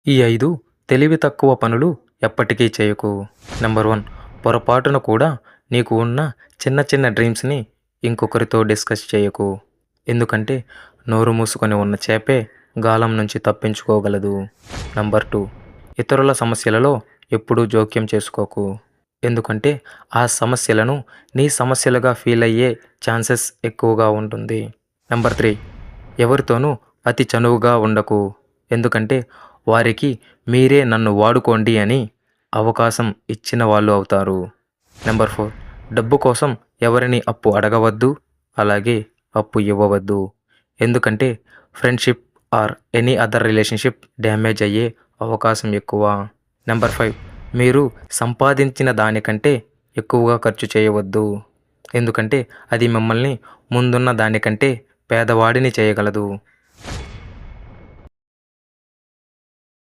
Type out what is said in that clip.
ఈ 5 తెలివి తక్కువ పనులు ఎప్పటికీ చేయకు. నెంబర్ 1, పొరపాటున కూడా నీకు ఉన్న చిన్న చిన్న డ్రీమ్స్‌ని ఇంకొకరితో డిస్కస్ చేయకు. ఎందుకంటే నోరు మూసుకొని ఉన్న చేపే గాలం నుంచి తప్పించుకోగలదు. నంబర్ 2, ఇతరుల సమస్యలలో ఎప్పుడూ జోక్యం చేసుకోకు. ఎందుకంటే ఆ సమస్యలను నీ సమస్యలుగా ఫీల్ అయ్యే ఛాన్సెస్ ఎక్కువగా ఉంటుంది. నంబర్ 3, ఎవరితోనూ అతి చనువుగా ఉండకు. ఎందుకంటే వారికి మీరే నన్ను వాడుకోండి అని అవకాశం ఇచ్చిన వాళ్ళు అవుతారు. నెంబర్ 4, డబ్బు కోసం ఎవరిని అప్పు అడగవద్దు, అలాగే అప్పు ఇవ్వవద్దు. ఎందుకంటే friendship or any other relationship damage అయ్యే అవకాశం ఎక్కువ. నెంబర్ 5, మీరు సంపాదించిన దానికంటే ఎక్కువగా ఖర్చు చేయవద్దు. ఎందుకంటే అది మిమ్మల్ని ముందున్న దానికంటే పేదవాడిని చేయగలదు.